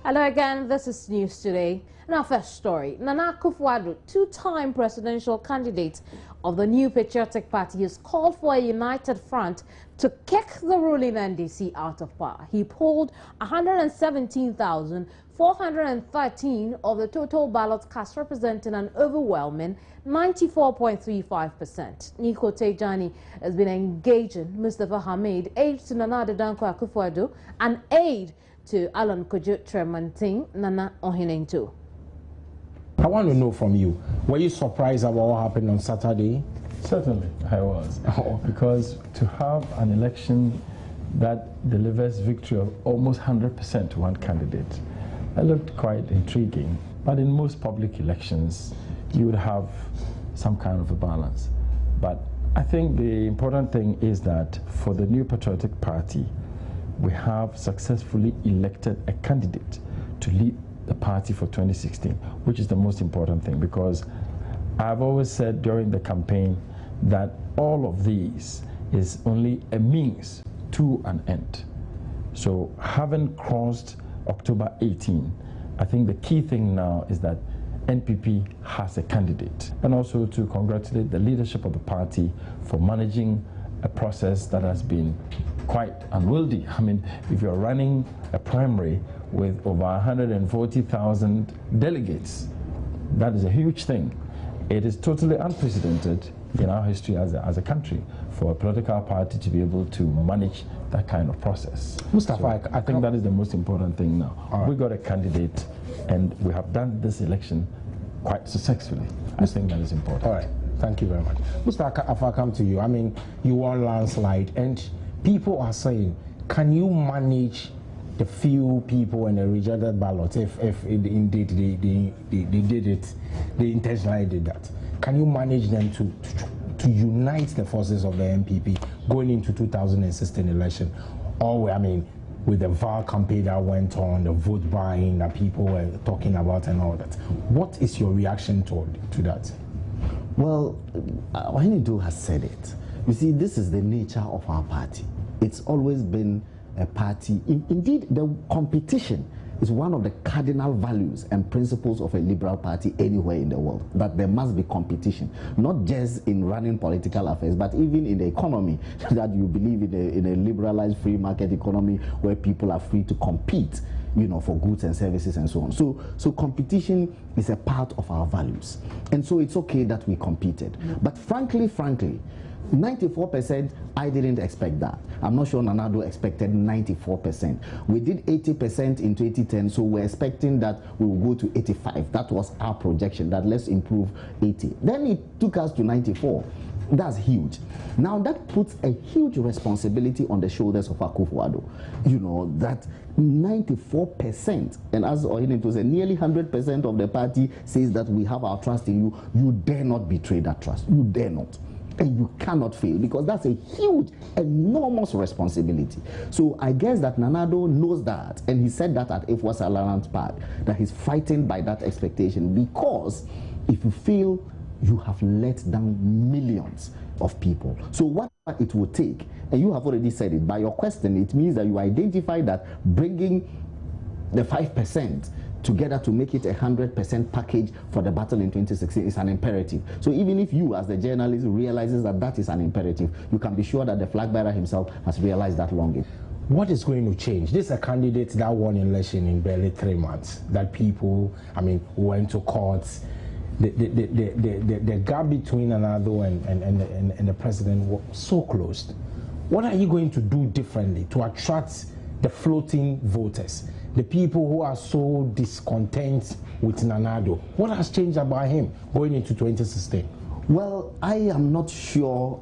Hello again, this is News Today. And our first story, Nana Akufo-Addo, two-time presidential candidate of the New Patriotic Party, has called for a united front to kick the ruling NDC out of power. He polled 117,413 of the total ballot cast, representing an overwhelming 94.35%. Nico Tejani has been engaging Mustafa Hamid, aide to Nana Akufo-Addo, and aide to Alan Kojo Tremantin, Nana Ohinentu. I want to know from you, were you surprised about what happened on Saturday? Certainly, I was. Because to have an election that delivers victory of almost 100% to one candidate, that looked quite intriguing. But in most public elections, you would have some kind of a balance. But I think the important thing is that for the New Patriotic Party, we have successfully elected a candidate to lead the party for 2016, which is the most important thing, because I've always said during the campaign that all of these is only a means to an end. So having crossed October 18, I think the key thing now is that NPP has a candidate, and also to congratulate the leadership of the party for managing a process that has been quite unwieldy. I mean, if you're running a primary with over 140,000 delegates, that is a huge thing. It is totally unprecedented in our history as a country for a political party to be able to manage that kind of process. Mustafa, so I think that is the most important thing now. Right. We got a candidate and we have done this election quite successfully. I think that is important. All right, thank you very much. Mustafa, if I come to you, I mean, you won landslide and people are saying, can you manage the few people in the rejected ballot if indeed they did it, they intentionally did that? Can you manage them to unite the forces of the NPP going into 2016 election? Or, I mean, with the VAR campaign that went on, the vote buying that people were talking about and all that. What is your reaction to that? Well, Ohinentu has said it. You see, this is the nature of our party. It's always been a party. Indeed, the competition is one of the cardinal values and principles of a liberal party anywhere in the world, that there must be competition, not just in running political affairs, but even in the economy, that you believe in a liberalized free market economy where people are free to compete, you know, for goods and services and so on. So competition is a part of our values. And so it's okay that we competed. But frankly, 94%, I didn't expect that. I'm not sure Nana Addo expected 94%. We did 80% in 2010, so we're expecting that we will go to 85. That was our projection, that let's improve 80. Then it took us to 94. That's huge. Now that puts a huge responsibility on the shoulders of Akufo-Addo. You know, that 94%, and as Ohinentu said, nearly 100% of the party says that we have our trust in you. You dare not betray that trust. You dare not. And you cannot fail, because that's a huge, enormous responsibility. So I guess that Nana Addo knows that, and he said that at Efwas Alliance Park, that he's frightened by that expectation, because if you fail, you have let down millions of people. So what it will take, and you have already said it, by your question, it means that you identify that bringing the 5% together to make it 100% package for the battle in 2016 is an imperative. So even if you as the journalist realizes that that is an imperative, you can be sure that the flag bearer himself has realized that long ago. What is going to change? This is a candidate that won election in barely 3 months, that people, I mean, went to courts. The gap between Nana Addo and the president was so close. What are you going to do differently to attract the floating voters, the people who are so discontent with Nana Addo? What has changed about him going into 2016? Well, I am not sure.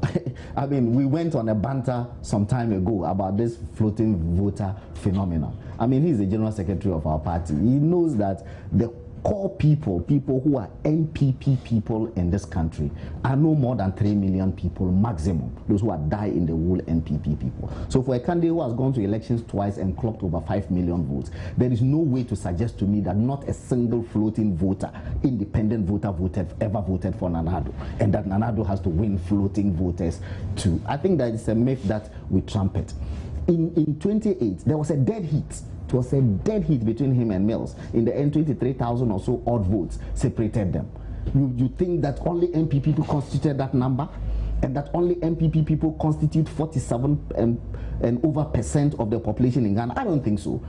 I mean, we went on a banter some time ago about this floating voter phenomenon. I mean, he's the general secretary of our party. He knows that the core people who are NPP people in this country, are no more than 3 million people maximum, those who are die-in-the-wool NPP people. So for a candidate who has gone to elections twice and clocked over 5 million votes, there is no way to suggest to me that not a single floating voter, independent voter ever voted for Nana Addo, and that Nana Addo has to win floating voters too. I think that is a myth that we trumpet. In 28, there was a dead heat It was a dead heat between him and Mills. In the end, 23,000 or so odd votes separated them. You think that only MPP people constituted that number? And that only MPP people constitute 47 and over percent of the population in Ghana? I don't think so.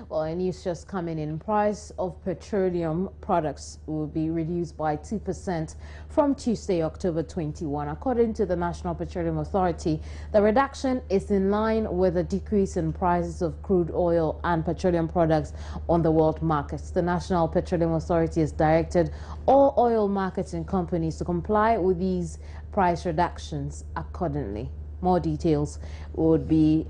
Well, news just coming in. Price of petroleum products will be reduced by 2% from Tuesday, October 21. According to the National Petroleum Authority, the reduction is in line with a decrease in prices of crude oil and petroleum products on the world markets. The National Petroleum Authority has directed all oil marketing companies to comply with these price reductions accordingly. More details would be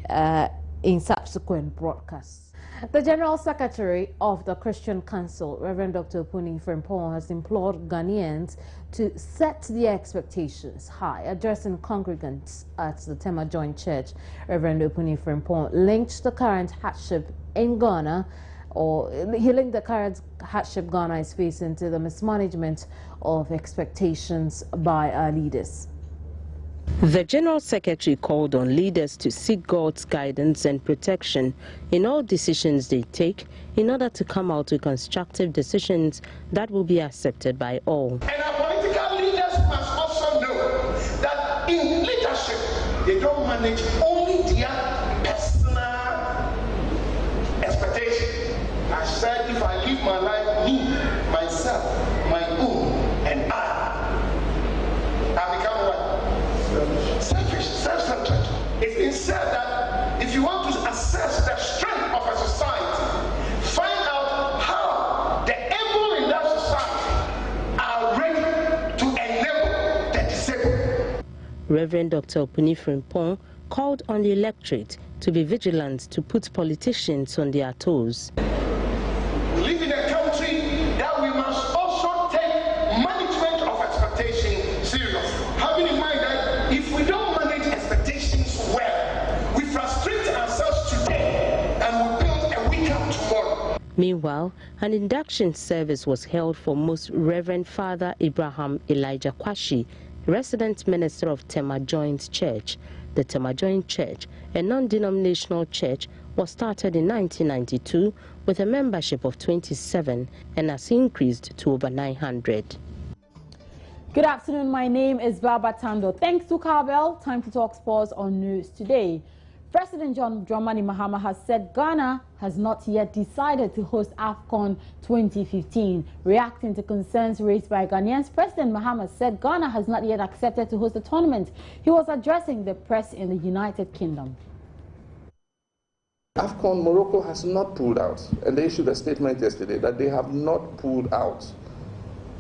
in subsequent broadcasts. The General Secretary of the Christian Council, Reverend Dr. Opuni Frimpong, has implored Ghanaians to set their expectations high. Addressing congregants at the Tema Joint Church, Reverend Opuni Frimpong linked the current hardship in Ghana, he linked the current hardship Ghana is facing to the mismanagement of expectations by our leaders. The General Secretary called on leaders to seek God's guidance and protection in all decisions they take in order to come out with constructive decisions that will be accepted by all. And our political leaders must also know that in leadership, they don't manage only their personal expectations. I said, if I live my life, me, myself, my own, and I become what? Selfish, self-centered. It's been said that if you want to assess the strength of a society, find out how the able in that society are ready to enable the disabled. Reverend Dr. Opuni Frimpong called on the electorate to be vigilant to put politicians on their toes. We live in a country that we must also take management of expectation serious. Having in mind that if we don't manage expectations well, we frustrate ourselves today and we build a weaker tomorrow. Meanwhile, an induction service was held for Most Reverend Father Abraham Elijah Kwashi, resident minister of Tema Joint Church. The Tema Joint Church, a non-denominational church, was started in 1992 with a membership of 27 and has increased to over 900. Good afternoon, my name is Baba Tando. Thanks to Carbell, time to talk sports on News Today. President John Dramani Mahama has said Ghana has not yet decided to host AFCON 2015. Reacting to concerns raised by Ghanaians, President Mahama said Ghana has not yet accepted to host the tournament. He was addressing the press in the United Kingdom. AFCON, Morocco has not pulled out, and they issued a statement yesterday that they have not pulled out.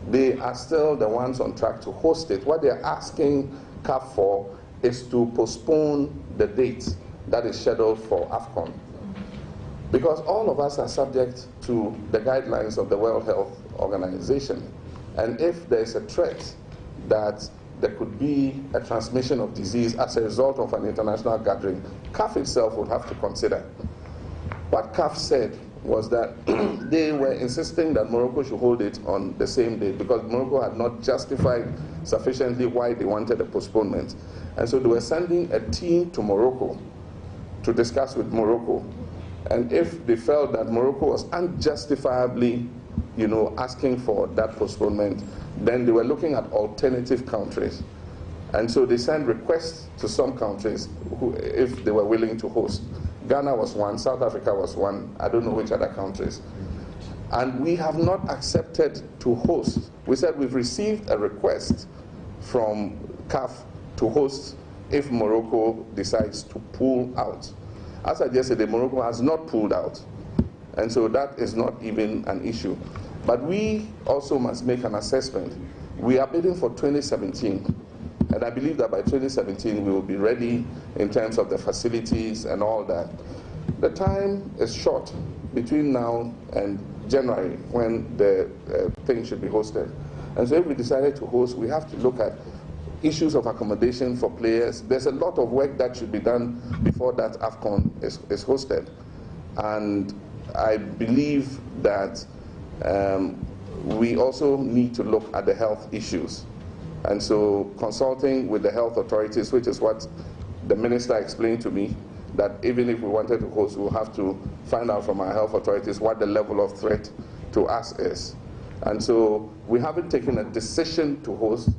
They are still the ones on track to host it. What they're asking CAF for is to postpone the date that is scheduled for AFCON. Because all of us are subject to the guidelines of the World Health Organization. And if there is a threat that there could be a transmission of disease as a result of an international gathering, CAF itself would have to consider. What CAF said was that they were insisting that Morocco should hold it on the same day because Morocco had not justified sufficiently why they wanted a postponement. And so they were sending a team to Morocco to discuss with Morocco. And if they felt that Morocco was unjustifiably, asking for that postponement, then they were looking at alternative countries. And so they sent requests to some countries if they were willing to host. Ghana was one, South Africa was one, I don't know which other countries. And we have not accepted to host. We said we've received a request from CAF to host if Morocco decides to pull out. As I just said, Morocco has not pulled out. And so that is not even an issue. But we also must make an assessment. We are bidding for 2017. And I believe that by 2017 we will be ready in terms of the facilities and all that. The time is short between now and January when the thing should be hosted. And so if we decided to host, we have to look at issues of accommodation for players. There's a lot of work that should be done before that AFCON is hosted. And I believe that we also need to look at the health issues. And so consulting with the health authorities, which is what the minister explained to me, that even if we wanted to host, we'll have to find out from our health authorities what the level of threat to us is. And so we haven't taken a decision to host.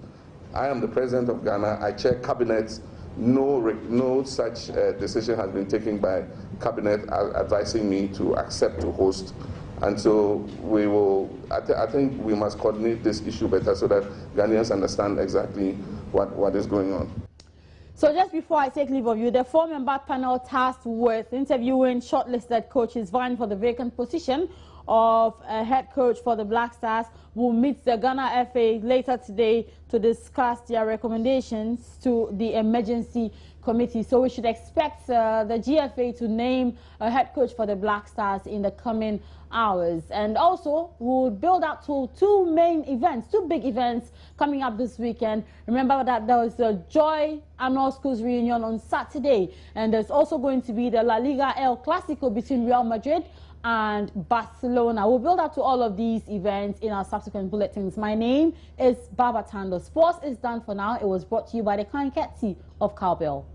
I am the president of Ghana. I chair cabinet. No such decision has been taken by cabinet advising me to accept to host. And so we will, I think we must coordinate this issue better so that Ghanaians understand exactly what is going on. So just before I take leave of you, the 4-member panel tasked with interviewing shortlisted coaches vying for the vacant position of a head coach for the Black Stars will meet the Ghana FA later today to discuss their recommendations to the emergency committee. So we should expect the GFA to name a head coach for the Black Stars in the coming hours. And also, we'll build up to two big events coming up this weekend. Remember that there was a Joy Annual Schools reunion on Saturday, and there's also going to be the La Liga El Clasico between Real Madrid and Barcelona. We'll build up to all of these events in our subsequent bulletins. My name is Baba Tando. Sports is done for now. It was brought to you by the Kanketsi of Cowbell.